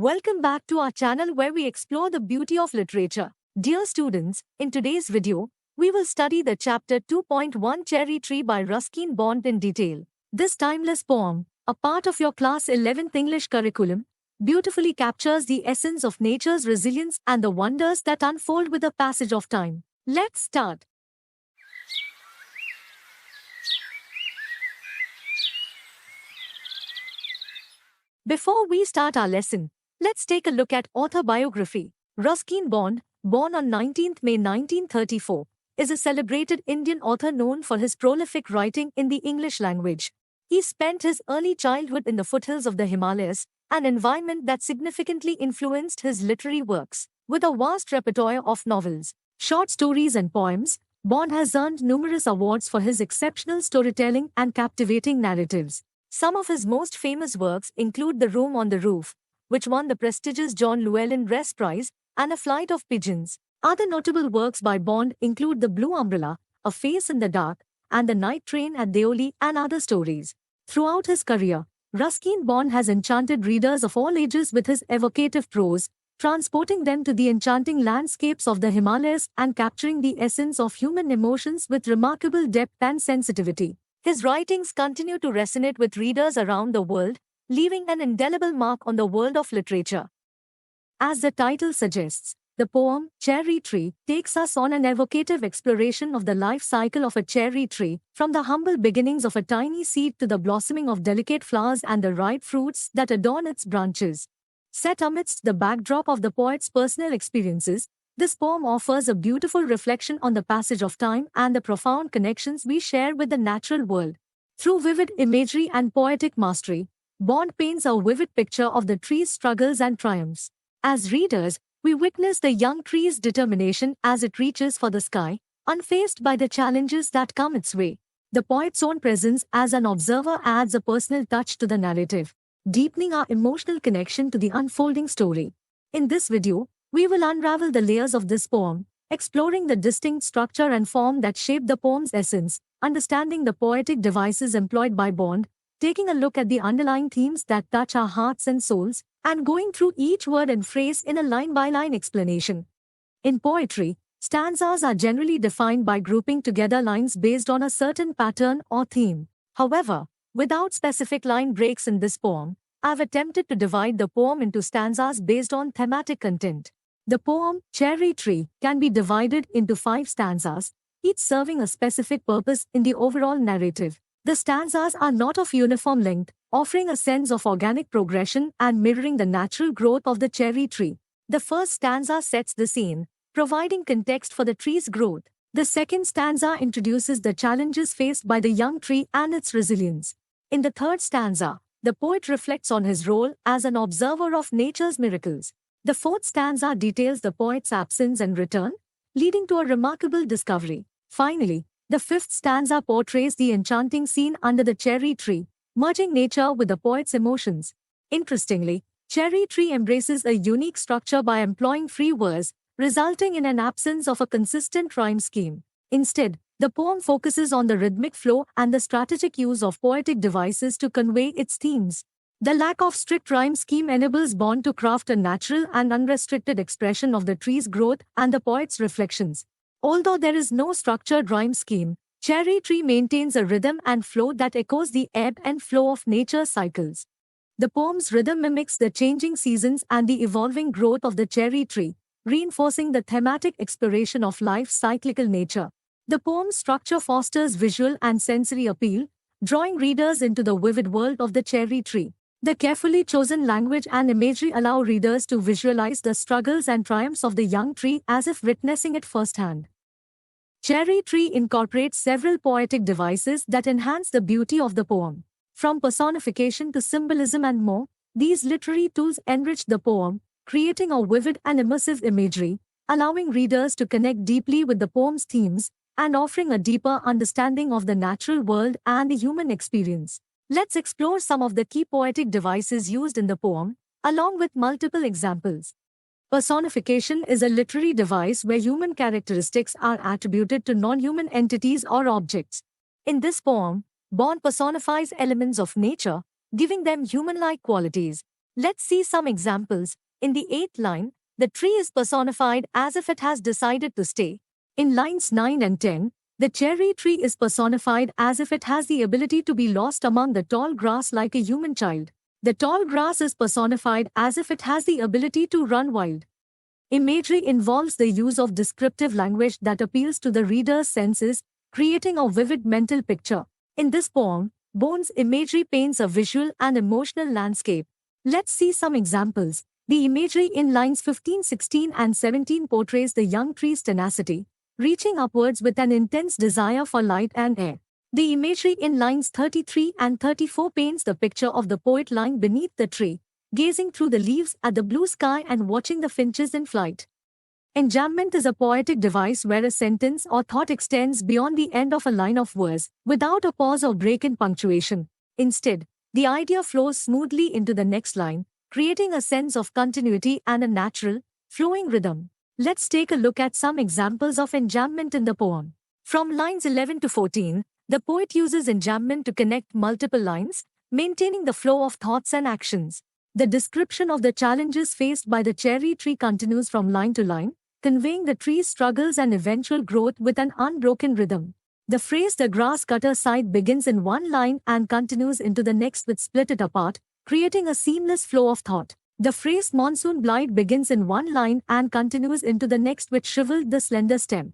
Welcome back to our channel where we explore the beauty of literature. Dear students, in today's video, we will study the chapter 2.1 Cherry Tree by Ruskin Bond in detail. This timeless poem, a part of your class 11th English curriculum, beautifully captures the essence of nature's resilience and the wonders that unfold with the passage of time. Let's start. Before we start our lesson, let's take a look at author biography. Ruskin Bond, born on 19th May 1934, is a celebrated Indian author known for his prolific writing in the English language. He spent his early childhood in the foothills of the Himalayas, an environment that significantly influenced his literary works. With a vast repertoire of novels, short stories and poems, Bond has earned numerous awards for his exceptional storytelling and captivating narratives. Some of his most famous works include The Room on the Roof, which won the prestigious John Llewellyn Rhys Prize, and A Flight of Pigeons. Other notable works by Bond include The Blue Umbrella, A Face in the Dark, and The Night Train at Deoli, and other stories. Throughout his career, Ruskin Bond has enchanted readers of all ages with his evocative prose, transporting them to the enchanting landscapes of the Himalayas and capturing the essence of human emotions with remarkable depth and sensitivity. His writings continue to resonate with readers around the world, leaving an indelible mark on the world of literature. As the title suggests, the poem, Cherry Tree, takes us on an evocative exploration of the life cycle of a cherry tree, from the humble beginnings of a tiny seed to the blossoming of delicate flowers and the ripe fruits that adorn its branches. Set amidst the backdrop of the poet's personal experiences, this poem offers a beautiful reflection on the passage of time and the profound connections we share with the natural world. Through vivid imagery and poetic mastery, Bond paints a vivid picture of the tree's struggles and triumphs. As readers, we witness the young tree's determination as it reaches for the sky, unfazed by the challenges that come its way. The poet's own presence as an observer adds a personal touch to the narrative, deepening our emotional connection to the unfolding story. In this video, we will unravel the layers of this poem, exploring the distinct structure and form that shape the poem's essence, understanding the poetic devices employed by Bond, taking a look at the underlying themes that touch our hearts and souls, and going through each word and phrase in a line-by-line explanation. In poetry, stanzas are generally defined by grouping together lines based on a certain pattern or theme. However, without specific line breaks in this poem, I've attempted to divide the poem into stanzas based on thematic content. The poem, Cherry Tree, can be divided into 5 stanzas, each serving a specific purpose in the overall narrative. The stanzas are not of uniform length, offering a sense of organic progression and mirroring the natural growth of the cherry tree. The first stanza sets the scene, providing context for the tree's growth. The second stanza introduces the challenges faced by the young tree and its resilience. In the third stanza, the poet reflects on his role as an observer of nature's miracles. The fourth stanza details the poet's absence and return, leading to a remarkable discovery. Finally, the fifth stanza portrays the enchanting scene under the cherry tree, merging nature with the poet's emotions. Interestingly, Cherry Tree embraces a unique structure by employing free verse, resulting in an absence of a consistent rhyme scheme. Instead, the poem focuses on the rhythmic flow and the strategic use of poetic devices to convey its themes. The lack of strict rhyme scheme enables Bond to craft a natural and unrestricted expression of the tree's growth and the poet's reflections. Although there is no structured rhyme scheme, Cherry Tree maintains a rhythm and flow that echoes the ebb and flow of nature's cycles. The poem's rhythm mimics the changing seasons and the evolving growth of the cherry tree, reinforcing the thematic exploration of life's cyclical nature. The poem's structure fosters visual and sensory appeal, drawing readers into the vivid world of the cherry tree. The carefully chosen language and imagery allow readers to visualize the struggles and triumphs of the young tree as if witnessing it firsthand. Cherry Tree incorporates several poetic devices that enhance the beauty of the poem. From personification to symbolism and more, these literary tools enrich the poem, creating a vivid and immersive imagery, allowing readers to connect deeply with the poem's themes, and offering a deeper understanding of the natural world and the human experience. Let's explore some of the key poetic devices used in the poem, along with multiple examples. Personification is a literary device where human characteristics are attributed to non-human entities or objects. In this poem, Bond personifies elements of nature, giving them human-like qualities. Let's see some examples. In the 8th line, the tree is personified as if it has decided to stay. In lines 9 and 10, the cherry tree is personified as if it has the ability to be lost among the tall grass like a human child. The tall grass is personified as if it has the ability to run wild. Imagery involves the use of descriptive language that appeals to the reader's senses, creating a vivid mental picture. In this poem, Bone's imagery paints a visual and emotional landscape. Let's see some examples. The imagery in lines 15, 16, and 17 portrays the young tree's tenacity, reaching upwards with an intense desire for light and air. The imagery in lines 33 and 34 paints the picture of the poet lying beneath the tree, gazing through the leaves at the blue sky and watching the finches in flight. Enjambment is a poetic device where a sentence or thought extends beyond the end of a line of verse, without a pause or break in punctuation. Instead, the idea flows smoothly into the next line, creating a sense of continuity and a natural, flowing rhythm. Let's take a look at some examples of enjambment in the poem. From lines 11 to 14, the poet uses enjambment to connect multiple lines, maintaining the flow of thoughts and actions. The description of the challenges faced by the cherry tree continues from line to line, conveying the tree's struggles and eventual growth with an unbroken rhythm. The phrase "the grass cutter side" begins in one line and continues into the next with "split it apart," creating a seamless flow of thought. The phrase "monsoon blight" begins in one line and continues into the next with "shriveled the slender stem."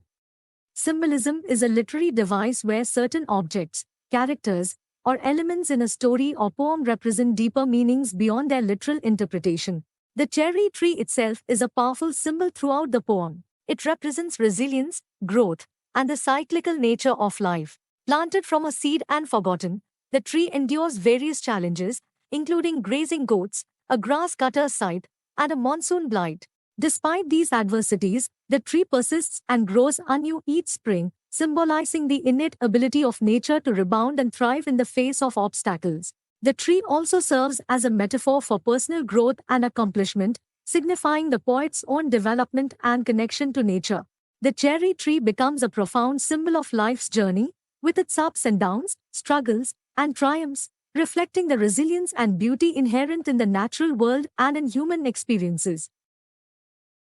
Symbolism is a literary device where certain objects, characters, or elements in a story or poem represent deeper meanings beyond their literal interpretation. The cherry tree itself is a powerful symbol throughout the poem. It represents resilience, growth, and the cyclical nature of life. Planted from a seed and forgotten, the tree endures various challenges, including grazing goats, a grass cutter's scythe, and a monsoon blight. Despite these adversities, the tree persists and grows anew each spring, symbolizing the innate ability of nature to rebound and thrive in the face of obstacles. The tree also serves as a metaphor for personal growth and accomplishment, signifying the poet's own development and connection to nature. The cherry tree becomes a profound symbol of life's journey, with its ups and downs, struggles, and triumphs, reflecting the resilience and beauty inherent in the natural world and in human experiences.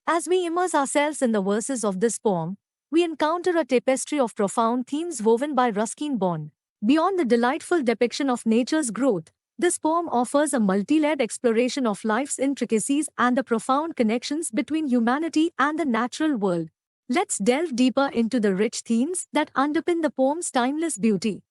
As we immerse ourselves in the verses of this poem, we encounter a tapestry of profound themes woven by Ruskin Bond. Beyond the delightful depiction of nature's growth, this poem offers a multi-layered exploration of life's intricacies and the profound connections between humanity and the natural world. Let's delve deeper into the rich themes that underpin the poem's timeless beauty.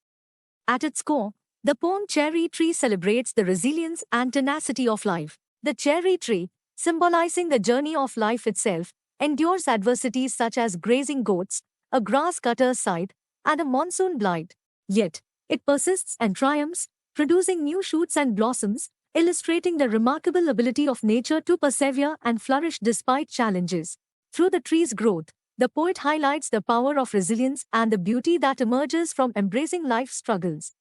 At its core, the poem Cherry Tree celebrates the resilience and tenacity of life. The cherry tree, symbolizing the journey of life itself, endures adversities such as grazing goats, a grass cutter's scythe, and a monsoon blight. Yet, it persists and triumphs, producing new shoots and blossoms, illustrating the remarkable ability of nature to persevere and flourish despite challenges. Through the tree's growth, the poet highlights the power of resilience and the beauty that emerges from embracing life's struggles.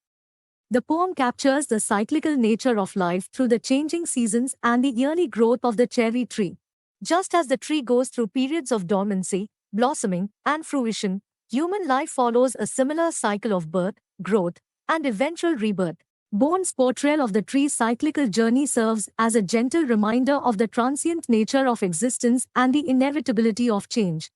The poem captures the cyclical nature of life through the changing seasons and the yearly growth of the cherry tree. Just as the tree goes through periods of dormancy, blossoming, and fruition, human life follows a similar cycle of birth, growth, and eventual rebirth. Bone's portrayal of the tree's cyclical journey serves as a gentle reminder of the transient nature of existence and the inevitability of change.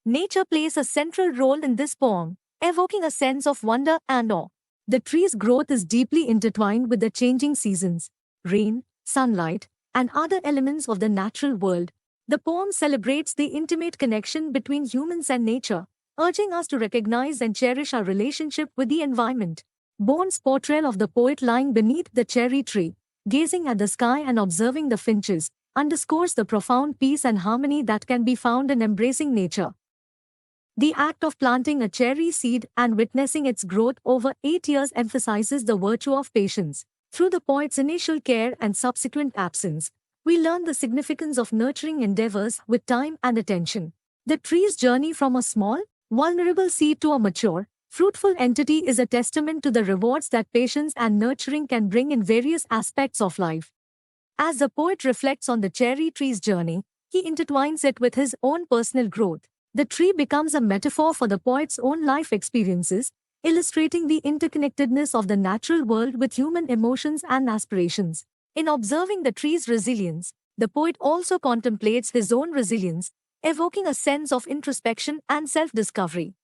Nature plays a central role in this poem, evoking a sense of wonder and awe. The tree's growth is deeply intertwined with the changing seasons, rain, sunlight, and other elements of the natural world. The poem celebrates the intimate connection between humans and nature, urging us to recognize and cherish our relationship with the environment. Bone's portrayal of the poet lying beneath the cherry tree, gazing at the sky and observing the finches, underscores the profound peace and harmony that can be found in embracing nature. The act of planting a cherry seed and witnessing its growth over 8 years emphasizes the virtue of patience. Through the poet's initial care and subsequent absence, we learn the significance of nurturing endeavors with time and attention. The tree's journey from a small, vulnerable seed to a mature, fruitful entity is a testament to the rewards that patience and nurturing can bring in various aspects of life. As the poet reflects on the cherry tree's journey, he intertwines it with his own personal growth. The tree becomes a metaphor for the poet's own life experiences, illustrating the interconnectedness of the natural world with human emotions and aspirations. In observing the tree's resilience, the poet also contemplates his own resilience, evoking a sense of introspection and self-discovery.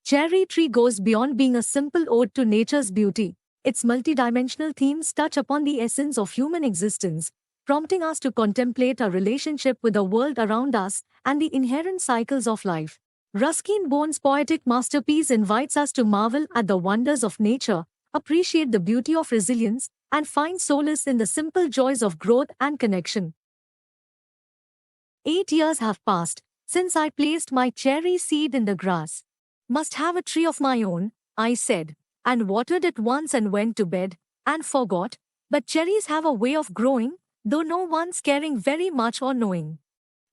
Cherry Tree goes beyond being a simple ode to nature's beauty. Its multidimensional themes touch upon the essence of human existence, prompting us to contemplate our relationship with the world around us and the inherent cycles of life. Ruskin Bone's poetic masterpiece invites us to marvel at the wonders of nature, appreciate the beauty of resilience, and find solace in the simple joys of growth and connection. 8 years have passed since I placed my cherry seed in the grass. Must have a tree of my own, I said, and watered it once and went to bed, and forgot. But cherries have a way of growing, though no one's caring very much or knowing.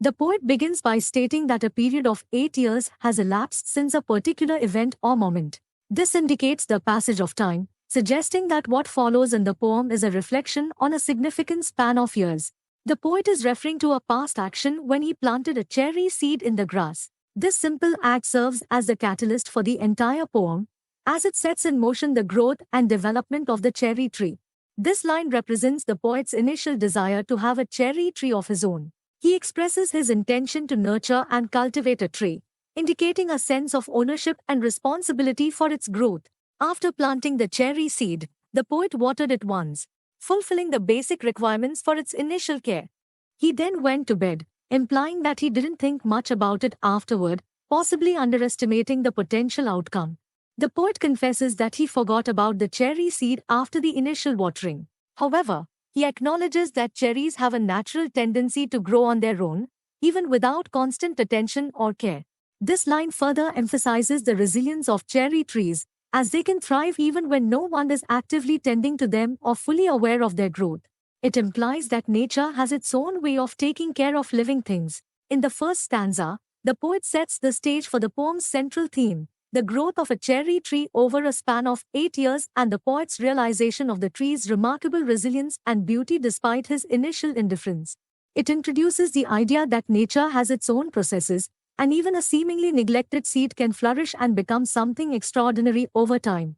The poet begins by stating that a period of 8 years has elapsed since a particular event or moment. This indicates the passage of time, suggesting that what follows in the poem is a reflection on a significant span of years. The poet is referring to a past action when he planted a cherry seed in the grass. This simple act serves as the catalyst for the entire poem, as it sets in motion the growth and development of the cherry tree. This line represents the poet's initial desire to have a cherry tree of his own. He expresses his intention to nurture and cultivate a tree, indicating a sense of ownership and responsibility for its growth. After planting the cherry seed, the poet watered it once, fulfilling the basic requirements for its initial care. He then went to bed, implying that he didn't think much about it afterward, possibly underestimating the potential outcome. The poet confesses that he forgot about the cherry seed after the initial watering. However, he acknowledges that cherries have a natural tendency to grow on their own, even without constant attention or care. This line further emphasizes the resilience of cherry trees, as they can thrive even when no one is actively tending to them or fully aware of their growth. It implies that nature has its own way of taking care of living things. In the first stanza, the poet sets the stage for the poem's central theme, the growth of a cherry tree over a span of 8 years and the poet's realization of the tree's remarkable resilience and beauty despite his initial indifference. It introduces the idea that nature has its own processes, and even a seemingly neglected seed can flourish and become something extraordinary over time.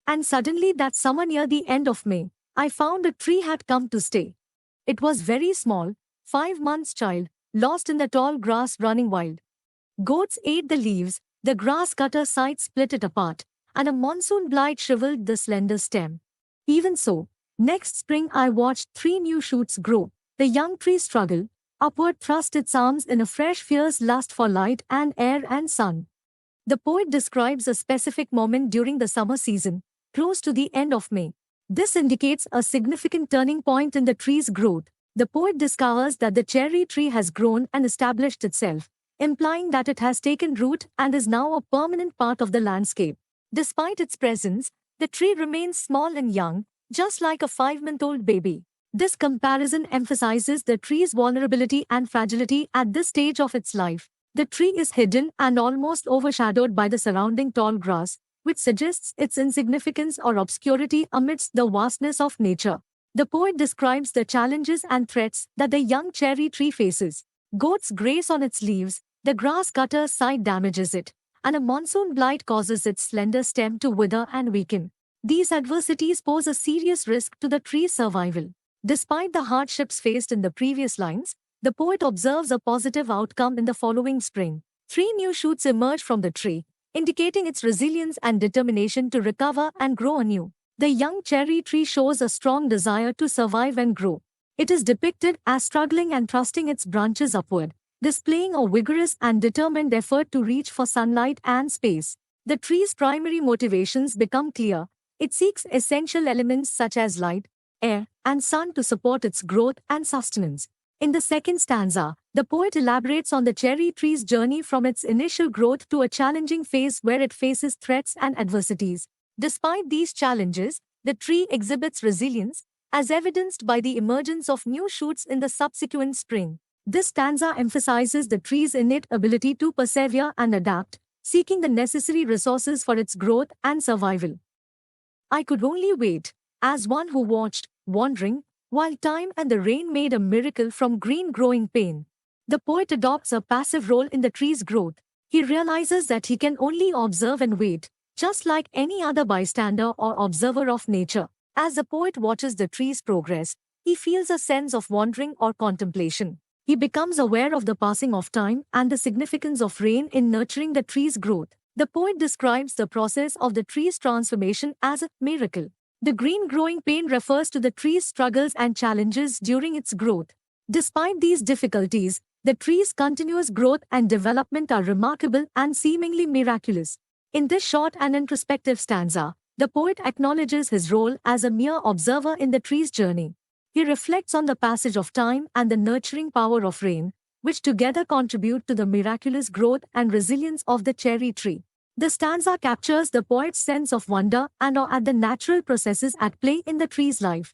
And suddenly that summer near the end of May, I found a tree had come to stay. It was very small, 5 months child, lost in the tall grass running wild. Goats ate the leaves, the grass cutter scythe split it apart, and a monsoon blight shriveled the slender stem. Even so, next spring I watched 3 new shoots grow, the young tree struggle, upward thrust its arms in a fresh fierce lust for light and air and sun. The poet describes a specific moment during the summer season, close to the end of May. This indicates a significant turning point in the tree's growth. The poet discovers that the cherry tree has grown and established itself, implying that it has taken root and is now a permanent part of the landscape. Despite its presence, the tree remains small and young, just like a 5-month-old baby. This comparison emphasizes the tree's vulnerability and fragility at this stage of its life. The tree is hidden and almost overshadowed by the surrounding tall grass, which suggests its insignificance or obscurity amidst the vastness of nature. The poet describes the challenges and threats that the young cherry tree faces. Goats graze on its leaves, the grass cutter's scythe damages it, and a monsoon blight causes its slender stem to wither and weaken. These adversities pose a serious risk to the tree's survival. Despite the hardships faced in the previous lines, the poet observes a positive outcome in the following spring. 3 new shoots emerge from the tree, indicating its resilience and determination to recover and grow anew. The young cherry tree shows a strong desire to survive and grow. It is depicted as struggling and thrusting its branches upward, displaying a vigorous and determined effort to reach for sunlight and space. The tree's primary motivations become clear. It seeks essential elements such as light, air, and sun to support its growth and sustenance. In the second stanza, the poet elaborates on the cherry tree's journey from its initial growth to a challenging phase where it faces threats and adversities. Despite these challenges, the tree exhibits resilience, as evidenced by the emergence of new shoots in the subsequent spring. This stanza emphasizes the tree's innate ability to persevere and adapt, seeking the necessary resources for its growth and survival. I could only wait, as one who watched, wondering, while time and the rain made a miracle from green growing pain. The poet adopts a passive role in the tree's growth. He realizes that he can only observe and wait, just like any other bystander or observer of nature. As the poet watches the tree's progress, he feels a sense of wandering or contemplation. He becomes aware of the passing of time and the significance of rain in nurturing the tree's growth. The poet describes the process of the tree's transformation as a miracle. The green growing pain refers to the tree's struggles and challenges during its growth. Despite these difficulties, the tree's continuous growth and development are remarkable and seemingly miraculous. In this short and introspective stanza, the poet acknowledges his role as a mere observer in the tree's journey. He reflects on the passage of time and the nurturing power of rain, which together contribute to the miraculous growth and resilience of the cherry tree. The stanza captures the poet's sense of wonder and awe at the natural processes at play in the tree's life.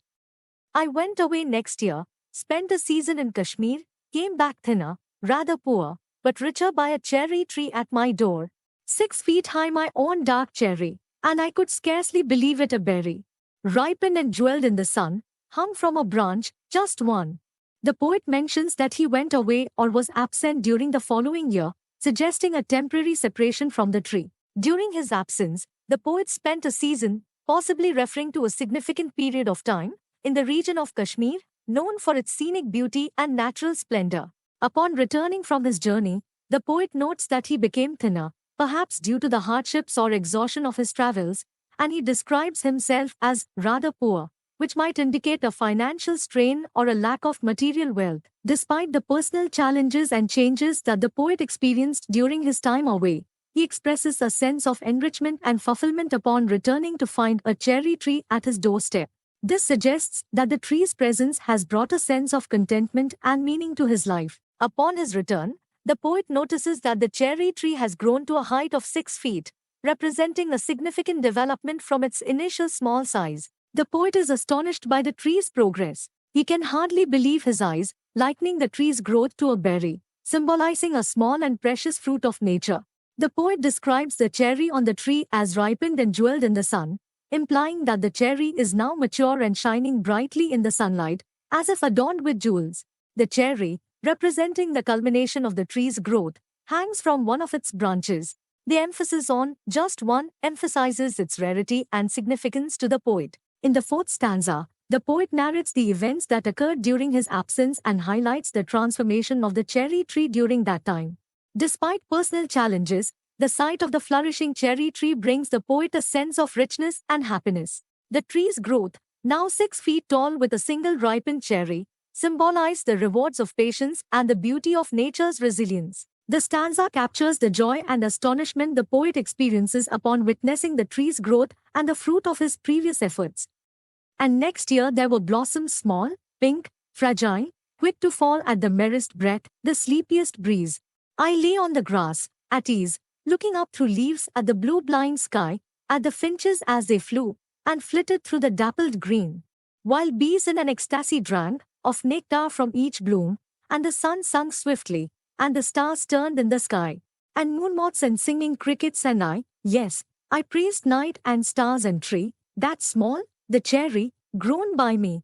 I went away next year, spent a season in Kashmir, came back thinner, rather poor, but richer by a cherry tree at my door. 6 feet high, my own dark cherry, and I could scarcely believe it a berry. Ripened and jeweled in the sun, hung from a branch, just one. The poet mentions that he went away or was absent during the following year, suggesting a temporary separation from the tree. During his absence, the poet spent a season, possibly referring to a significant period of time, in the region of Kashmir, known for its scenic beauty and natural splendor. Upon returning from his journey, the poet notes that he became thinner, perhaps due to the hardships or exhaustion of his travels, and he describes himself as rather poor, which might indicate a financial strain or a lack of material wealth. Despite the personal challenges and changes that the poet experienced during his time away, he expresses a sense of enrichment and fulfillment upon returning to find a cherry tree at his doorstep. This suggests that the tree's presence has brought a sense of contentment and meaning to his life. Upon his return, the poet notices that the cherry tree has grown to a height of 6 feet, representing a significant development from its initial small size. The poet is astonished by the tree's progress. He can hardly believe his eyes, likening the tree's growth to a berry, symbolizing a small and precious fruit of nature. The poet describes the cherry on the tree as ripened and jeweled in the sun, implying that the cherry is now mature and shining brightly in the sunlight, as if adorned with jewels. The cherry, representing the culmination of the tree's growth, hangs from one of its branches. The emphasis on just one emphasizes its rarity and significance to the poet. In the fourth stanza, the poet narrates the events that occurred during his absence and highlights the transformation of the cherry tree during that time. Despite personal challenges, the sight of the flourishing cherry tree brings the poet a sense of richness and happiness. The tree's growth, now 6 feet tall with a single ripened cherry, symbolizes the rewards of patience and the beauty of nature's resilience. The stanza captures the joy and astonishment the poet experiences upon witnessing the tree's growth and the fruit of his previous efforts. And next year there were blossoms small, pink, fragile, quick to fall at the merest breath, the sleepiest breeze. I lay on the grass, at ease, looking up through leaves at the blue blind sky, at the finches as they flew, and flitted through the dappled green. While bees in an ecstasy drank of nectar from each bloom, and the sun sunk swiftly, and the stars turned in the sky, and moon moths and singing crickets and I praised night and stars and tree, that small, the cherry, grown by me.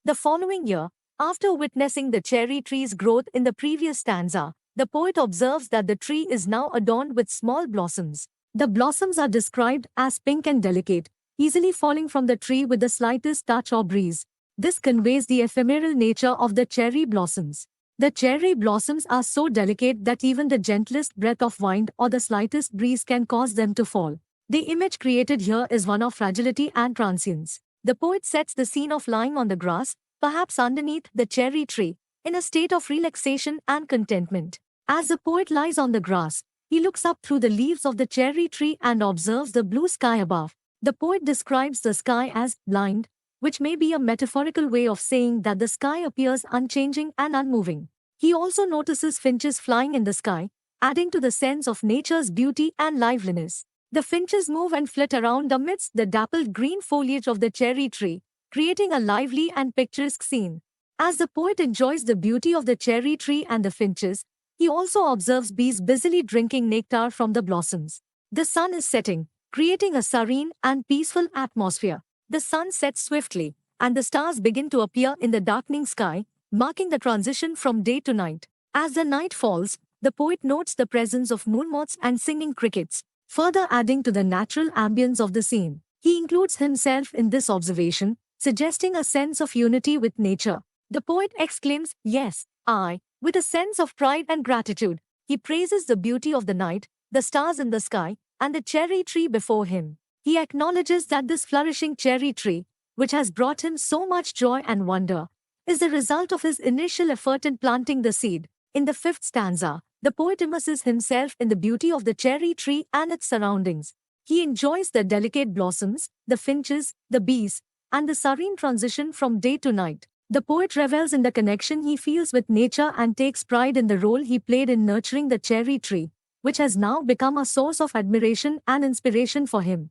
The following year, after witnessing the cherry tree's growth in the previous stanza, the poet observes that the tree is now adorned with small blossoms. The blossoms are described as pink and delicate, easily falling from the tree with the slightest touch or breeze. This conveys the ephemeral nature of the cherry blossoms. The cherry blossoms are so delicate that even the gentlest breath of wind or the slightest breeze can cause them to fall. The image created here is one of fragility and transience. The poet sets the scene of lying on the grass, perhaps underneath the cherry tree, in a state of relaxation and contentment. As the poet lies on the grass, he looks up through the leaves of the cherry tree and observes the blue sky above. The poet describes the sky as blind, which may be a metaphorical way of saying that the sky appears unchanging and unmoving. He also notices finches flying in the sky, adding to the sense of nature's beauty and liveliness. The finches move and flit around amidst the dappled green foliage of the cherry tree, creating a lively and picturesque scene. As the poet enjoys the beauty of the cherry tree and the finches, he also observes bees busily drinking nectar from the blossoms. The sun is setting, creating a serene and peaceful atmosphere. The sun sets swiftly, and the stars begin to appear in the darkening sky, marking the transition from day to night. As the night falls, the poet notes the presence of moon moths and singing crickets, further adding to the natural ambience of the scene. He includes himself in this observation, suggesting a sense of unity with nature. The poet exclaims, "Yes, I," with a sense of pride and gratitude. He praises the beauty of the night, the stars in the sky, and the cherry tree before him. He acknowledges that this flourishing cherry tree, which has brought him so much joy and wonder, is the result of his initial effort in planting the seed. In the fifth stanza, the poet immerses himself in the beauty of the cherry tree and its surroundings. He enjoys the delicate blossoms, the finches, the bees, and the serene transition from day to night. The poet revels in the connection he feels with nature and takes pride in the role he played in nurturing the cherry tree, which has now become a source of admiration and inspiration for him.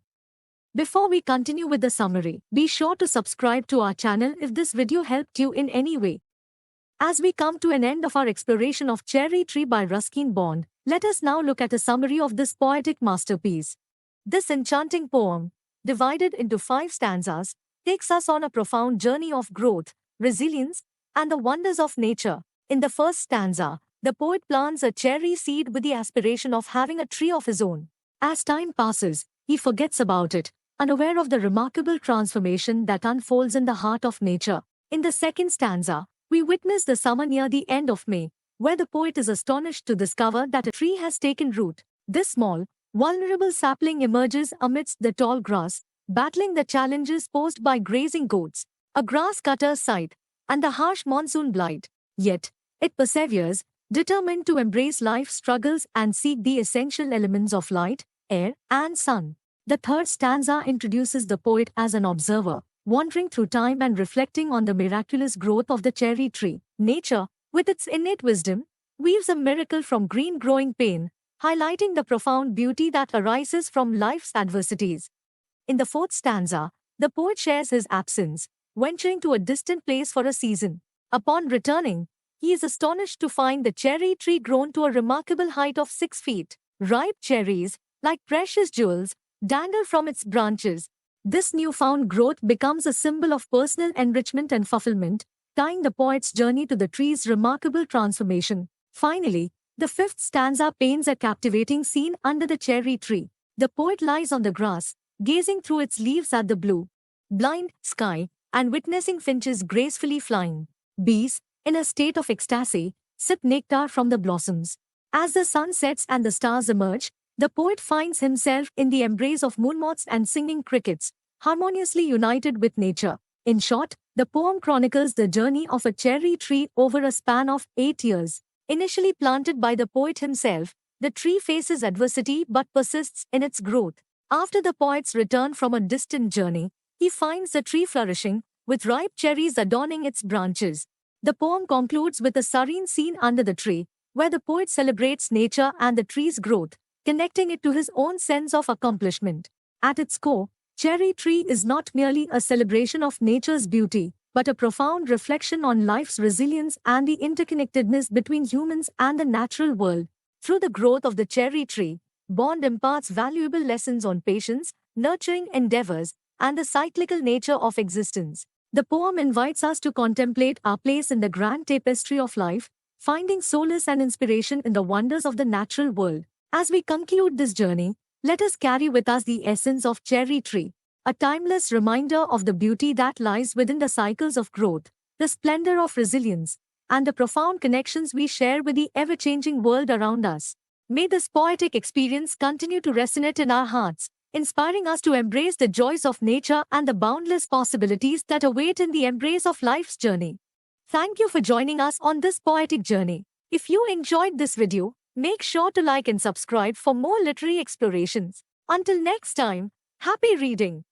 Before we continue with the summary, be sure to subscribe to our channel if this video helped you in any way. As we come to an end of our exploration of Cherry Tree by Ruskin Bond, let us now look at a summary of this poetic masterpiece. This enchanting poem, divided into 5 stanzas, takes us on a profound journey of growth, resilience, and the wonders of nature. In the first stanza, the poet plants a cherry seed with the aspiration of having a tree of his own. As time passes, he forgets about it, unaware of the remarkable transformation that unfolds in the heart of nature. In the second stanza, we witness the summer near the end of May, where the poet is astonished to discover that a tree has taken root. This small, vulnerable sapling emerges amidst the tall grass, battling the challenges posed by grazing goats, a grass cutter's scythe, and the harsh monsoon blight. Yet, it perseveres, determined to embrace life's struggles and seek the essential elements of light, air, and sun. The third stanza introduces the poet as an observer, wandering through time and reflecting on the miraculous growth of the cherry tree. Nature, with its innate wisdom, weaves a miracle from green growing pain, highlighting the profound beauty that arises from life's adversities. In the fourth stanza, the poet shares his absence, venturing to a distant place for a season. Upon returning, he is astonished to find the cherry tree grown to a remarkable height of 6 feet. Ripe cherries, like precious jewels, dangle from its branches. This newfound growth becomes a symbol of personal enrichment and fulfillment, tying the poet's journey to the tree's remarkable transformation. Finally, the fifth stanza paints a captivating scene under the cherry tree. The poet lies on the grass, gazing through its leaves at the blue, blind sky, and witnessing finches gracefully flying. Bees, in a state of ecstasy, sip nectar from the blossoms. As the sun sets and the stars emerge, the poet finds himself in the embrace of moonmoths and singing crickets, harmoniously united with nature. In short, the poem chronicles the journey of a cherry tree over a span of 8 years. Initially planted by the poet himself, the tree faces adversity but persists in its growth. After the poet's return from a distant journey, he finds the tree flourishing, with ripe cherries adorning its branches. The poem concludes with a serene scene under the tree, where the poet celebrates nature and the tree's growth, connecting it to his own sense of accomplishment. At its core, Cherry Tree is not merely a celebration of nature's beauty, but a profound reflection on life's resilience and the interconnectedness between humans and the natural world. Through the growth of the cherry tree, Bond imparts valuable lessons on patience, nurturing endeavors, and the cyclical nature of existence. The poem invites us to contemplate our place in the grand tapestry of life, finding solace and inspiration in the wonders of the natural world. As we conclude this journey, let us carry with us the essence of Cherry Tree, a timeless reminder of the beauty that lies within the cycles of growth, the splendor of resilience, and the profound connections we share with the ever-changing world around us. May this poetic experience continue to resonate in our hearts, inspiring us to embrace the joys of nature and the boundless possibilities that await in the embrace of life's journey. Thank you for joining us on this poetic journey. If you enjoyed this video, make sure to like and subscribe for more literary explorations. Until next time, happy reading!